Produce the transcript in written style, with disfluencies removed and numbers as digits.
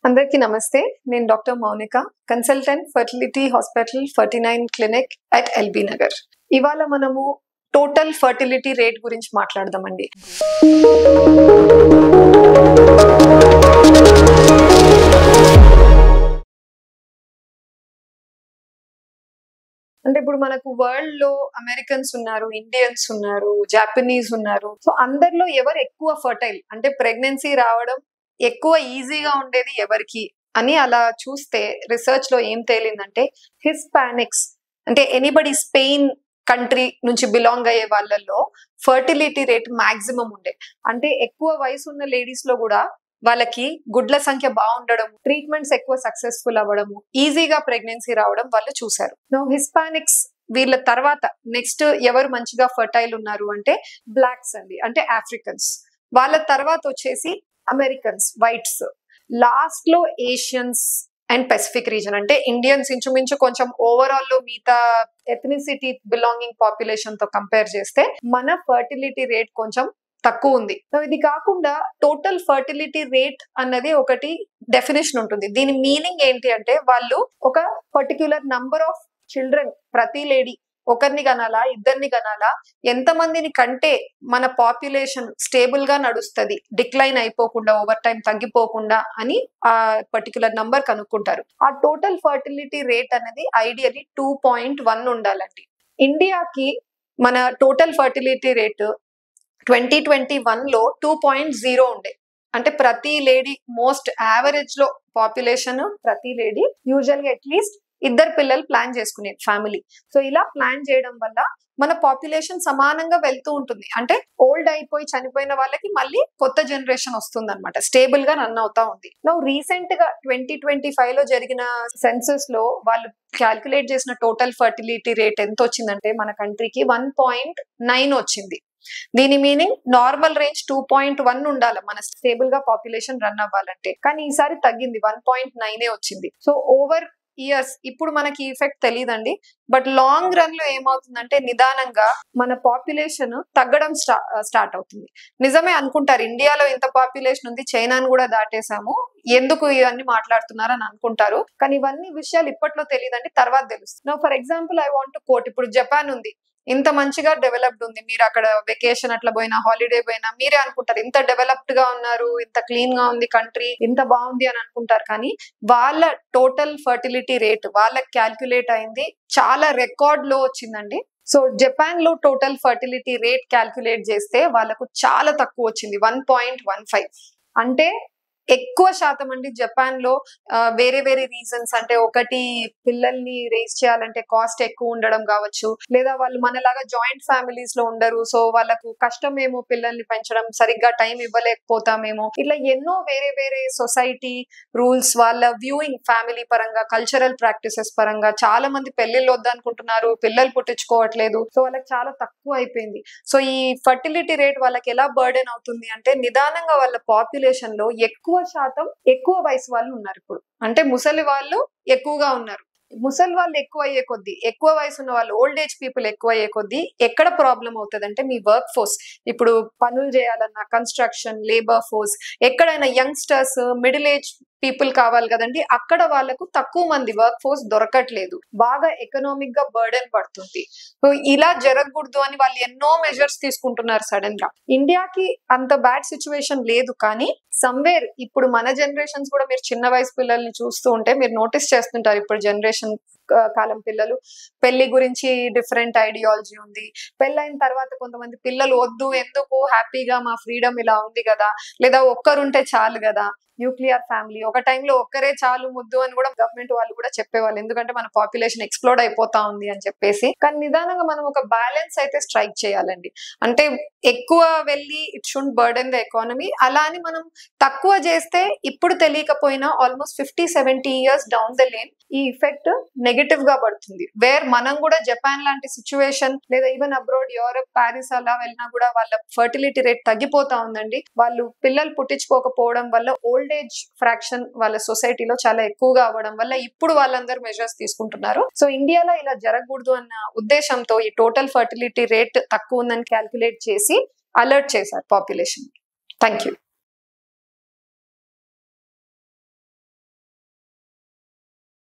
అందరికీ నమస్తే. నేను doctor Mounika, consultant fertility hospital 49 clinic at LB Nagar. ఇవాళ మనము టోటల్ ఫర్టిలిటీ రేట్ గురించి మాట్లాడదామండి. అంటే ఇప్పుడు మనకు వరల్డ్ లో అమెరికన్స్ ఉన్నారు, ఇండియన్స్ ఉన్నారు, జాపనీస్ ఉన్నారు. సో అందరిలో ఎవరు ఎక్కువ ఫర్టైల్ అంటే ప్రెగ్నెన్సీ రావడం ఎక్కువ ఈజీగా ఉండేది ఎవరికి అని అలా చూస్తే రీసెర్చ్ లో ఏం తేలిందంటే హిస్పానిక్స్ అంటే ఎనీబడి స్పెయిన్ కంట్రీ నుంచి బిలాంగ్ అయ్యే వాళ్ళల్లో ఫర్టిలిటీ రేట్ మాక్సిమం ఉండే. అంటే ఎక్కువ వయసు ఉన్న లేడీస్ లో కూడా వాళ్ళకి గుడ్ల సంఖ్య బాగుండడం, ట్రీట్మెంట్స్ ఎక్కువ సక్సెస్ఫుల్ అవ్వడము, ఈజీగా ప్రెగ్నెన్సీ రావడం వాళ్ళు చూశారు. హిస్పానిక్స్ వీళ్ళ తర్వాత నెక్స్ట్ ఎవరు మంచిగా ఫర్టైల్ ఉన్నారు అంటే బ్లాక్స్ అండి, అంటే ఆఫ్రికన్స్. వాళ్ళ తర్వాత వచ్చేసి అమెరికన్స్, వైట్స్, లాస్ట్ లో ఏషియన్స్ అండ్ పెసిఫిక్ రీజన్ అంటే ఇండియన్స్ ఇంచుమించు కొంచెం ఓవరాల్ లో మిగతా ఎథనిసిటీ బిలాంగింగ్ పాపులేషన్ తో కంపేర్ చేస్తే మన ఫర్టిలిటీ రేట్ కొంచెం తక్కువ ఉంది. ఇది కాకుండా టోటల్ ఫర్టిలిటీ రేట్ అన్నది ఒకటి డెఫినేషన్ ఉంటుంది. దీని మీనింగ్ ఏంటి అంటే వాళ్ళు ఒక పర్టిక్యులర్ నంబర్ ఆఫ్ చిల్డ్రన్, ప్రతి లేడీ ఒకరిని కనాలా, ఇద్దరిని కనాలా, ఎంతమందిని కంటే మన పాపులేషన్ స్టేబుల్ గా నడుస్తుంది, డిక్లైన్ అయిపోకుండా, ఓవర్ టైం తగ్గిపోకుండా అని ఆ పర్టిక్యులర్ నంబర్ కనుక్కుంటారు. ఆ టోటల్ ఫర్టిలిటీ రేట్ అనేది ఐడియలీ 2.1 ఉండాలండి. ఇండియాకి మన టోటల్ ఫర్టిలిటీ రేట్ 2021 లో 2.0 ఉండే. అంటే ప్రతి లేడీ మోస్ట్ యావరేజ్ లో పాపులేషన్ ప్రతి లేడీ యూజువల్ గా అట్లీస్ట్ ఇద్దరు పిల్లలు ప్లాన్ చేసుకునేది ఫ్యామిలీ. సో ఇలా ప్లాన్ చేయడం వల్ల మన పాపులేషన్ సమానంగా వెళ్తూ ఉంటుంది. అంటే ఓల్డ్ అయిపోయి చనిపోయిన వాళ్ళకి మళ్ళీ కొత్త జనరేషన్ వస్తుంది అనమాట, స్టేబుల్ గా రన్ అవుతా ఉంది. రీసెంట్ గా 2025 లో జరిగిన సెన్సస్ లో వాళ్ళు క్యాల్కులేట్ చేసిన టోటల్ ఫర్టిలిటీ రేట్ ఎంత వచ్చిందంటే మన కంట్రీకి 1.9 వచ్చింది. దీని మీనింగ్ నార్మల్ రేంజ్ 2.1 ఉండాలి మన స్టేబుల్ గా పాపులేషన్ రన్ అవ్వాలంటే, కానీ ఈసారి తగ్గింది, 1.9 వచ్చింది. సో ఓవర్ ఇయర్స్ ఇప్పుడు మనకి ఎఫెక్ట్ తెలియదండి, బట్ లాంగ్ రన్ లో ఏమవుతుందంటే నిదానంగా మన పాపులేషన్ తగ్గడం స్టార్ట్ అవుతుంది. నిజమే అనుకుంటారు, ఇండియాలో ఇంత పాపులేషన్ ఉంది, చైనాను కూడా దాటేసాము, ఎందుకు ఇవన్నీ మాట్లాడుతున్నారు అని అనుకుంటారు. కానీ ఇవన్నీ విషయాలు ఇప్పట్లో తెలియదండి, తర్వాత తెలుస్తుంది. For example I want to quote, ఇప్పుడు జపాన్ ఉంది, ఇంత మంచిగా డెవలప్డ్ ఉంది. మీరు అక్కడ వెకేషన్ అట్లా పోయినా, హాలిడే పోయినా మీరే అనుకుంటారు ఇంత డెవలప్డ్ గా ఉన్నారు, ఇంత క్లీన్ గా ఉంది కంట్రీ, ఇంత బాగుంది అని అనుకుంటారు. కానీ వాళ్ళ టోటల్ ఫర్టిలిటీ రేట్ వాళ్ళకి క్యాల్కులేట్ అయింది చాలా రికార్డ్ లో వచ్చిందండి. సో జపాన్ లో టోటల్ ఫర్టిలిటీ రేట్ క్యాల్కులేట్ చేస్తే వాళ్ళకు చాలా తక్కువ వచ్చింది, 1.15. అంటే ఎక్కువ శాతం అండి జపాన్ లో వేరే వేరే రీజన్స్, అంటే ఒకటి పిల్లల్ని రేస్ చేయాలంటే కాస్ట్ ఎక్కువ ఉండడం కావచ్చు, లేదా వాళ్ళు మనలాగా జాయింట్ ఫ్యామిలీస్ లో ఉండరు, సో వాళ్ళకు కష్టమేమో పిల్లల్ని పెంచడం, సరిగ్గా టైం ఇవ్వలేకపోతామేమో, ఇట్లా ఎన్నో వేరే వేరే సొసైటీ రూల్స్, వాళ్ళ వ్యూయింగ్ ఫ్యామిలీ పరంగా, కల్చరల్ ప్రాక్టీసెస్ పరంగా చాలా మంది పెళ్లిళ్ళు వద్దనుకుంటున్నారు, పిల్లలు పుట్టించుకోవట్లేదు, సో వాళ్ళకి చాలా తక్కువ అయిపోయింది. సో ఈ ఫర్టిలిటీ రేట్ వాళ్ళకి ఎలా బర్డెన్ అవుతుంది అంటే నిదానంగా వాళ్ళ పాపులేషన్ లో ఎక్కువ శాతం ఎక్కువ వయసు వాళ్ళు ఉన్నారు. ఇప్పుడు అంటే ముసలి వాళ్ళు ఎక్కువగా ఉన్నారు. ముసలి వాళ్ళు ఎక్కువ అయ్యే కొద్దీ, ఎక్కువ వయసు ఉన్న వాళ్ళు, ఓల్డ్ ఏజ్ పీపుల్ ఎక్కువ అయ్యే కొద్దీ ఎక్కడ ప్రాబ్లం అవుతుంది అంటే మీ వర్క్ ఫోర్స్, ఇప్పుడు పనులు చేయాలన్నా కన్స్ట్రక్షన్, లేబర్ ఫోర్స్, ఎక్కడైనా యంగ్స్టర్స్, మిడిల్ ఏజ్ పీపుల్ కావాలి కదండి, అక్కడ వాళ్ళకు తక్కువ మంది వర్క్ ఫోర్స్ దొరకట్లేదు, బాగా ఎకనామిక్ గా బర్డెన్ పడుతుంది. సో ఇలా జరగకూడదు అని వాళ్ళు ఎన్నో మెజర్స్ తీసుకుంటున్నారు సడన్ గా. ఇండియాకి అంత బ్యాడ్ సిచ్యువేషన్ లేదు, కానీ సమ్వేర్ ఇప్పుడు మన జనరేషన్స్ కూడా, మీరు చిన్న వయసు పిల్లల్ని చూస్తూ ఉంటే మీరు నోటీస్ చేస్తుంటారు, ఇప్పుడు జనరేషన్ కాలం పిల్లలు పెళ్లి గురించి డిఫరెంట్ ఐడియాలజీ ఉంది. పెళ్ళైన తర్వాత కొంతమంది పిల్లలు వద్దు, ఎందుకు, హ్యాపీగా మా ఫ్రీడమ్ ఇలా ఉంది కదా, లేదా ఒక్కరుంటే చాలు కదా, న్యూక్లియర్ ఫ్యామిలీ, ఒక టైంలో ఒక్కరే చాలు ముద్దు అని కూడా గవర్నమెంట్ వాళ్ళు కూడా చెప్పేవాళ్ళు, ఎందుకంటే మన పాపులేషన్ ఎక్స్ప్లోడ్ అయిపోతా ఉంది అని చెప్పేసి. కానీ నిదానంగా మనం ఒక బ్యాలెన్స్ అయితే స్ట్రైక్ చేయాలండి. అంటే ఎక్కువ వెళ్ళి it should burden the economy, అలా అని మనం తక్కువ చేస్తే ఇప్పుడు తెలియకపోయినా almost 50-70 years down the lane ఈ ఇఫెక్ట్ నెగటివ్ గా పడుతుంది. వేర్ మనం కూడా జపాన్ లాంటి సిచ్యువేషన్, లేదా ఈవెన్ అబ్రాడ్ యూరప్, ప్యారిస్ అలా వెళ్ళినా కూడా వాళ్ళ ఫర్టిలిటీ రేట్ తగ్గిపోతా ఉందండి. వాళ్ళు పిల్లలు పుట్టించుకోకపోవడం వల్ల ఓల్డ్ ఏజ్ ఫ్రాక్షన్ వాళ్ళ సొసైటీలో చాలా ఎక్కువగా అవ్వడం వల్ల ఇప్పుడు వాళ్ళందరూ మెజర్స్ తీసుకుంటున్నారు. సో ఇండియాలో ఇలా జరగకూడదు అన్న ఉద్దేశంతో ఈ టోటల్ ఫర్టిలిటీ రేట్ తక్కువ ఉందని క్యాల్కులేట్ చేసి అలర్ట్ చేశారు పాపులేషన్. Thank you.